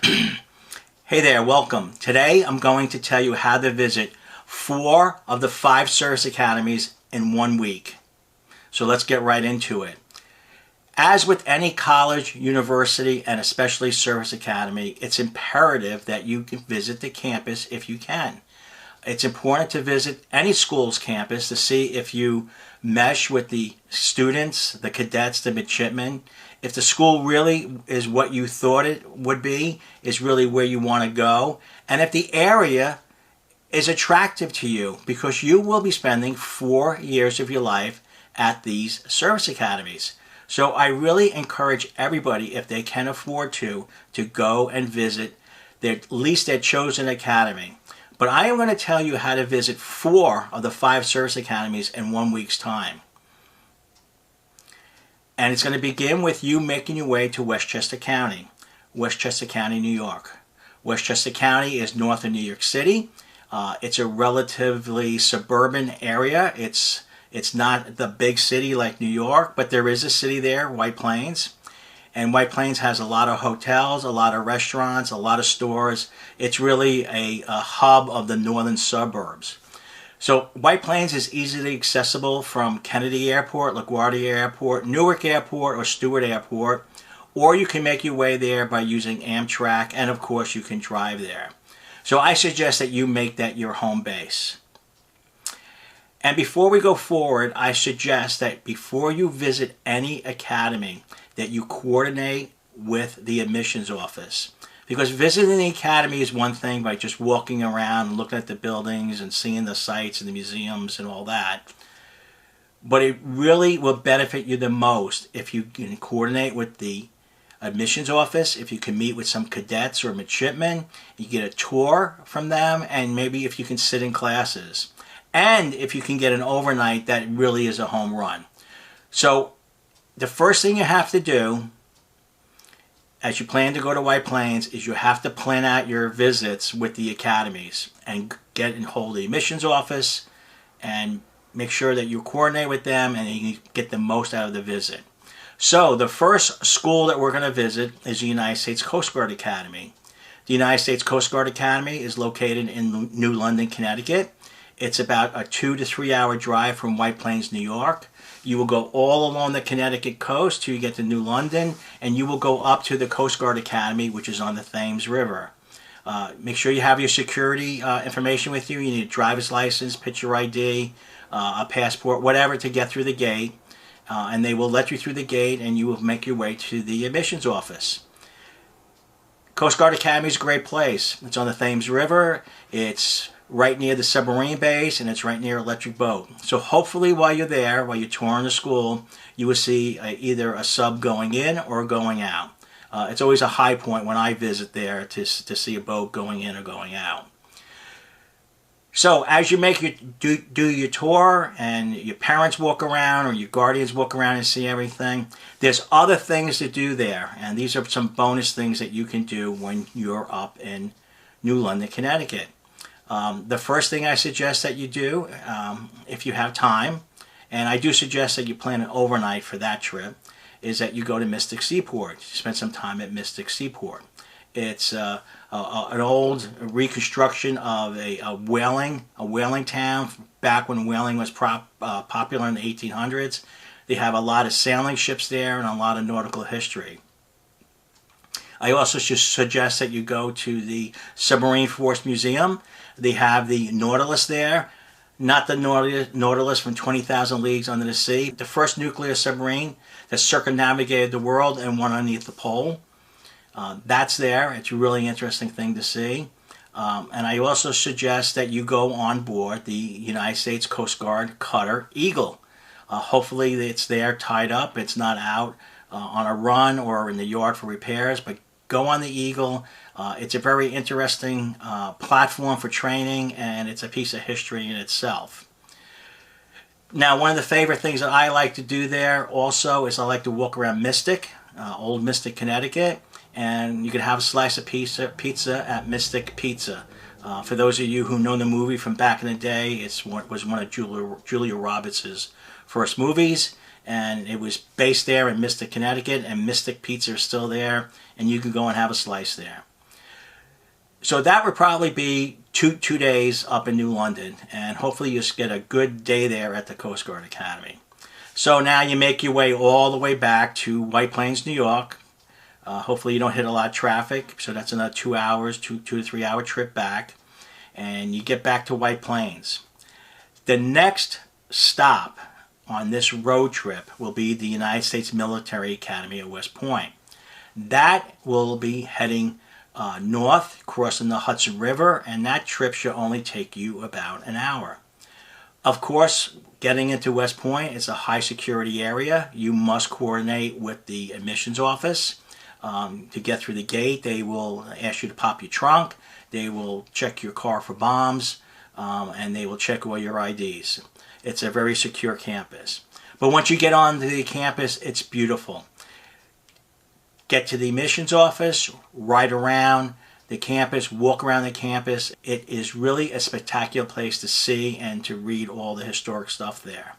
Hey there, welcome. Today I'm going to tell you how to visit 4 of the 5 service academies in 1 week. So let's get right into it. As with any college, university, and especially service academy, it's imperative that you can visit the campus if you can. It's important to visit any school's campus to see if you mesh with the students, the cadets, the midshipmen. If the school really is what you thought it would be, is really where you want to go, and if the area is attractive to you, because you will be spending 4 years of your life at these service academies. So I really encourage everybody, if they can afford to go and visit at least their chosen academy. But I am going to tell you how to visit 4 of the 5 service academies in 1 week's time. And it's going to begin with you making your way to Westchester County, New York. Westchester County is north of New York City. It's a relatively suburban area. It's not the big city like New York, but there is a city there, White Plains. And White Plains has a lot of hotels, a lot of restaurants, a lot of stores. It's really a hub of the northern suburbs. So White Plains is easily accessible from Kennedy Airport, LaGuardia Airport, Newark Airport, or Stewart Airport. Or you can make your way there by using Amtrak, and of course you can drive there. So I suggest that you make that your home base. And before we go forward, I suggest that before you visit any academy, that you coordinate with the admissions office. Because visiting the academy is one thing by just walking around and looking at the buildings and seeing the sites and the museums and all that. But it really will benefit you the most if you can coordinate with the admissions office, if you can meet with some cadets or midshipmen, you get a tour from them, and maybe if you can sit in classes. And if you can get an overnight, that really is a home run. So the first thing you have to do as you plan to go to White Plains is you have to plan out your visits with the academies and get in hold of the admissions office and make sure that you coordinate with them and you get the most out of the visit. So the first school that we're going to visit is the United States Coast Guard Academy. The United States Coast Guard Academy is located in New London, Connecticut. It's about a 2 to 3 hour drive from White Plains, New York. You will go all along the Connecticut coast till you get to New London, and you will go up to the Coast Guard Academy, which is on the Thames River. Make sure you have your security information with you. You need a driver's license, picture ID, a passport, whatever to get through the gate. And they will let you through the gate, and you will make your way to the admissions office. Coast Guard Academy is a great place. It's on the Thames River. It's right near the submarine base, and it's right near Electric Boat. So hopefully while you're there, while you're touring the school, you will see either a sub going in or going out. It's always a high point when I visit there to see a boat going in or going out. So as you make do your tour and your parents walk around or your guardians walk around and see everything, there's other things to do there. And these are some bonus things that you can do when you're up in New London, Connecticut. The first thing I suggest that you do, if you have time, and I do suggest that you plan an overnight for that trip, is that you go to Mystic Seaport. You spend some time at Mystic Seaport. It's an old reconstruction of a whaling town back when whaling was popular in the 1800s. They have a lot of sailing ships there and a lot of nautical history. I also just suggest that you go to the Submarine Force Museum. They have the Nautilus there, not the Nautilus from 20,000 Leagues Under the Sea. The first nuclear submarine that circumnavigated the world and went underneath the pole. That's there. It's a really interesting thing to see. And I also suggest that you go on board the United States Coast Guard cutter Eagle. Hopefully it's there tied up. It's not out on a run or in the yard for repairs, but go on the Eagle. It's a very interesting platform for training, and it's a piece of history in itself. Now, one of the favorite things that I like to do there also is I like to walk around Mystic, Old Mystic, Connecticut, and you can have a slice of pizza at Mystic Pizza. For those of you who know the movie from back in the day, it was one of Julia Roberts' first movies, and it was based there in Mystic, Connecticut, and Mystic Pizza is still there, and you can go and have a slice there. So that would probably be two days up in New London, and hopefully you just get a good day there at the Coast Guard Academy. So now you make your way all the way back to White Plains, New York. Hopefully you don't hit a lot of traffic, so that's another 2 hours, 2 to 3 hour trip back, and you get back to White Plains. The next stop on this road trip will be the United States Military Academy at West Point. That will be heading north, crossing the Hudson River, and that trip should only take you about an hour. Of course, getting into West Point is a high security area. You must coordinate with the admissions office. To get through the gate, they will ask you to pop your trunk. They will check your car for bombs, and they will check all your IDs. It's a very secure campus. But once you get onto the campus, it's beautiful. Get to the admissions office, ride around the campus, walk around the campus. It is really a spectacular place to see and to read all the historic stuff there.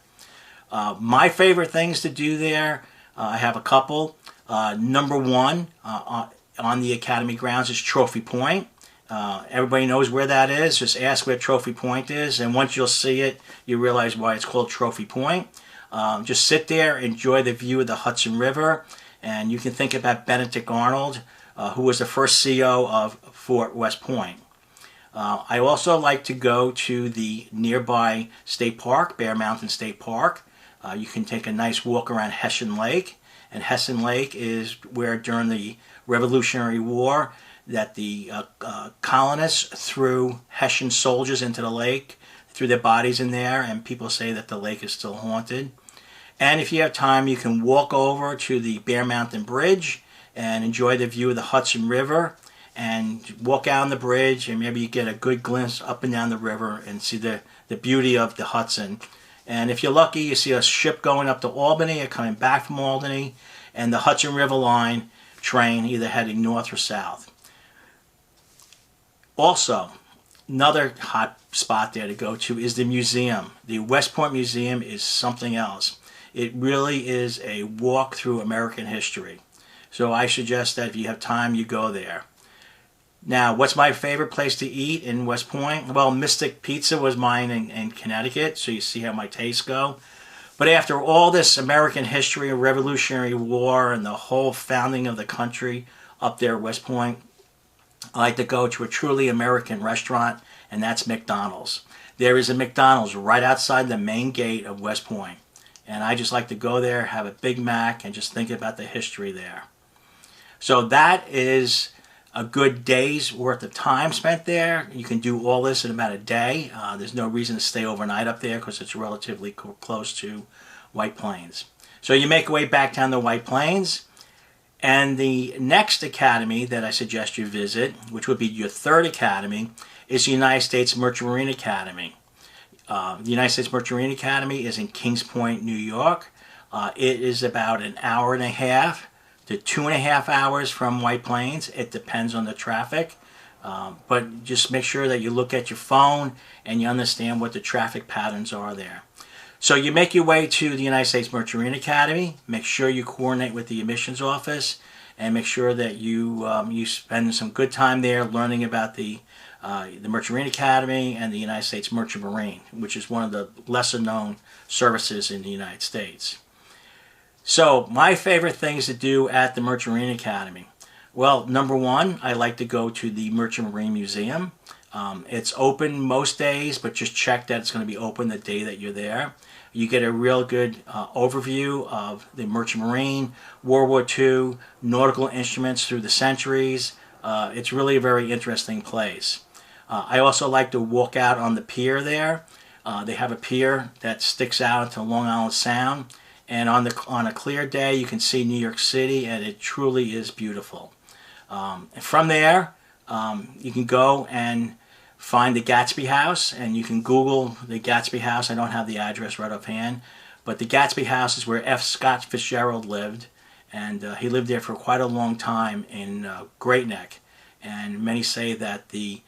My favorite things to do there, I have a couple. Number one on the Academy grounds is Trophy Point. Everybody knows where that is. Just ask where Trophy Point is, and once you'll see it, you realize why it's called Trophy Point. Just sit there, enjoy the view of the Hudson River, and you can think about Benedict Arnold, who was the first CO of Fort West Point. I also like to go to the nearby state park, Bear Mountain State Park. You can take a nice walk around Hessian Lake, and Hessian Lake is where during the Revolutionary War that the colonists threw Hessian soldiers into the lake, threw their bodies in there, and people say that the lake is still haunted. And if you have time, you can walk over to the Bear Mountain Bridge and enjoy the view of the Hudson River, and walk out on the bridge, and maybe you get a good glimpse up and down the river and see the beauty of the Hudson. And if you're lucky, you see a ship going up to Albany or coming back from Albany, and the Hudson River Line train either heading north or south. Also, another hot spot there to go to is the museum. The West Point Museum is something else. It really is a walk through American history. So I suggest that if you have time, you go there. Now, what's my favorite place to eat in West Point? Well, Mystic Pizza was mine in Connecticut, so you see how my tastes go. But after all this American history, Revolutionary War, and the whole founding of the country up there at West Point, I like to go to a truly American restaurant, and that's McDonald's. There is a McDonald's right outside the main gate of West Point. And I just like to go there, have a Big Mac, and just think about the history there. So that is a good day's worth of time spent there. You can do all this in about a day. There's no reason to stay overnight up there because it's relatively close to White Plains. So you make your way back down to White Plains. And the next academy that I suggest you visit, which would be your third academy, is the United States Merchant Marine Academy. The United States Merchant Marine Academy is in Kings Point, New York. It is about an hour and a half to 2.5 hours from White Plains. It depends on the traffic. But just make sure that you look at your phone and you understand what the traffic patterns are there. So you make your way to the United States Merchant Marine Academy. Make sure you coordinate with the admissions office, and make sure that you spend some good time there learning about the Merchant Marine Academy and the United States Merchant Marine, which is one of the lesser known services in the United States. So my favorite things to do at the Merchant Marine Academy. Well, number one, I like to go to the Merchant Marine Museum. It's open most days, but just check that it's going to be open the day that you're there. You get a real good overview of the Merchant Marine, World War II, nautical instruments through the centuries. It's really a very interesting place. I also like to walk out on the pier there. They have a pier that sticks out into Long Island Sound. And on a clear day, you can see New York City, and it truly is beautiful. From there, you can go and find the Gatsby House, and you can Google the Gatsby House. I don't have the address right offhand, but the Gatsby House is where F. Scott Fitzgerald lived, and he lived there for quite a long time in Great Neck. And many say that the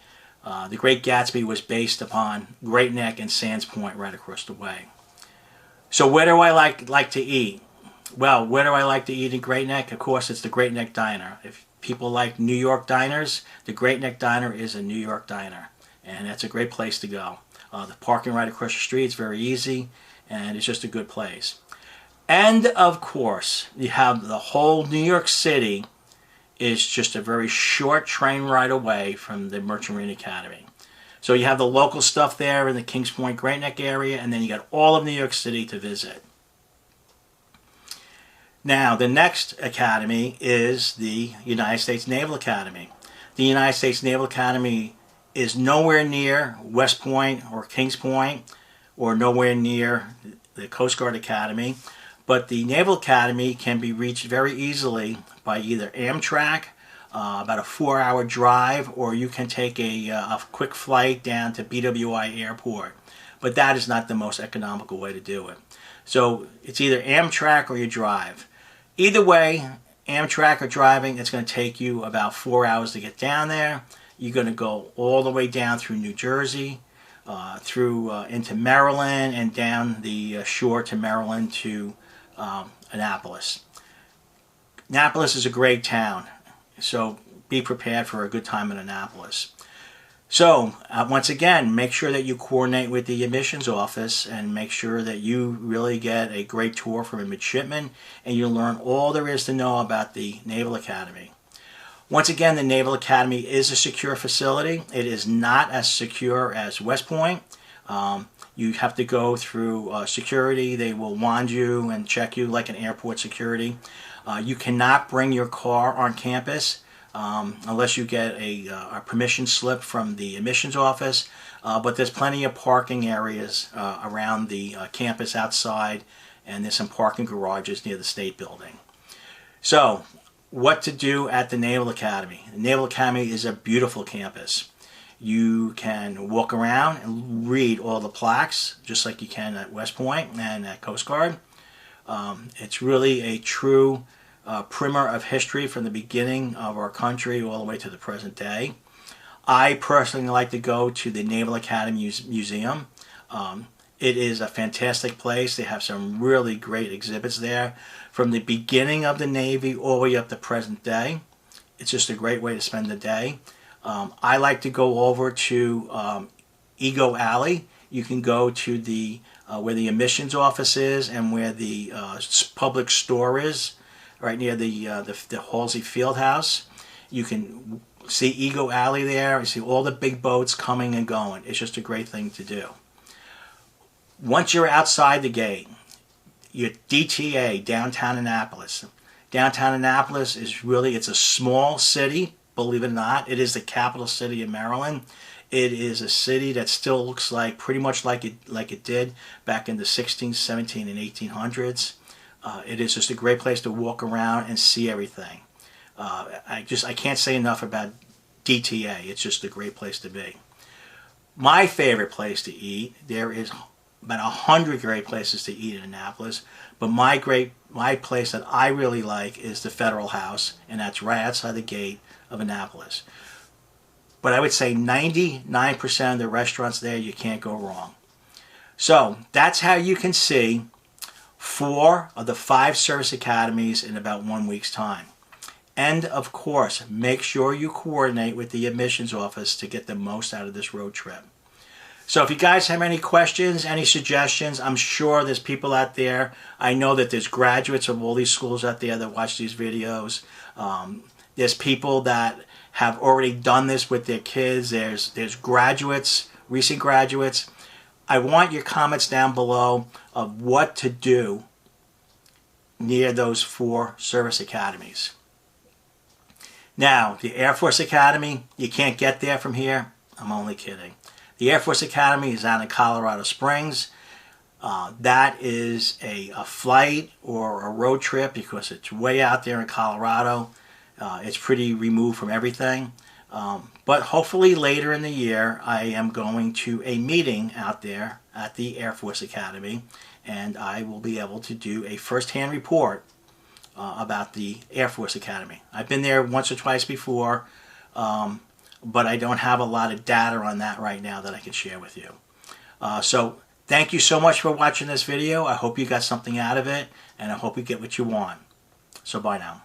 Great Gatsby was based upon Great Neck and Sands Point right across the way. So where do I like to eat? Well, where do I like to eat in Great Neck? Of course, it's the Great Neck Diner. If people like New York diners, the Great Neck Diner is a New York diner, and that's a great place to go. The parking right across the street is very easy, and it's just a good place. And of course, you have the whole New York City is just a very short train ride away from the Merchant Marine Academy. So you have the local stuff there in the Kings Point, Great Neck area, and then you got all of New York City to visit. Now, the next academy is the United States Naval Academy. The United States Naval Academy is nowhere near West Point or Kings Point, or nowhere near the Coast Guard Academy, but the Naval Academy can be reached very easily by either Amtrak, about a 4-hour drive, or you can take a quick flight down to BWI Airport. But that is not the most economical way to do it. So it's either Amtrak or you drive. Either way, Amtrak or driving, it's going to take you about 4 hours to get down there. You're going to go all the way down through New Jersey, through into Maryland, and down the shore to Maryland to Annapolis. Annapolis is a great town, so be prepared for a good time in Annapolis. So once again, make sure that you coordinate with the admissions office and make sure that you really get a great tour from a midshipman and you learn all there is to know about the Naval Academy. Once again, the Naval Academy is a secure facility. It is not as secure as West Point. You have to go through security. They will wand you and check you like an airport security. You cannot bring your car on campus unless you get a permission slip from the admissions office. But there's plenty of parking areas around the campus outside, and there's some parking garages near the State Building. So, what to do at the Naval Academy? The Naval Academy is a beautiful campus. You can walk around and read all the plaques, just like you can at West Point and at Coast Guard. It's really a true primer of history from the beginning of our country all the way to the present day. I personally like to go to the Naval Academy Museum. It is a fantastic place. They have some really great exhibits there from the beginning of the Navy all the way up to present day. It's just a great way to spend the day. I like to go over to Ego Alley. You can go to the where the admissions office is and where the public store is, right near the Halsey Fieldhouse. You can see Ego Alley there. You see all the big boats coming and going. It's just a great thing to do. Once you're outside the gate, your DTA, downtown Annapolis. Downtown Annapolis is really, it's a small city, believe it or not. It is the capital city of Maryland. It is a city that still looks like pretty much like it did back in the 16th, 17th, and 1800s. It is just a great place to walk around and see everything. I can't say enough about DTA. It's just a great place to be. My favorite place to eat, there is about 100 great places to eat in Annapolis, but my place that I really like is the Federal House, and that's right outside the gate of Annapolis. But I would say 99% of the restaurants there, you can't go wrong. So that's how you can see 4 of the 5 service academies in about 1 week's time. And of course, make sure you coordinate with the admissions office to get the most out of this road trip. So if you guys have any questions, any suggestions, I'm sure there's people out there. I know that there's graduates of all these schools out there that watch these videos. There's people that have already done this with their kids. There's graduates, recent graduates. I want your comments down below of what to do near those 4 service academies. Now, the Air Force Academy, you can't get there from here. I'm only kidding. The Air Force Academy is out in Colorado Springs. That is a flight or a road trip because it's way out there in Colorado. It's pretty removed from everything. But hopefully later in the year, I am going to a meeting out there at the Air Force Academy, and I will be able to do a first-hand report about the Air Force Academy. I've been there once or twice before, but I don't have a lot of data on that right now that I can share with you. So thank you so much for watching this video. I hope you got something out of it, and I hope you get what you want. So bye now.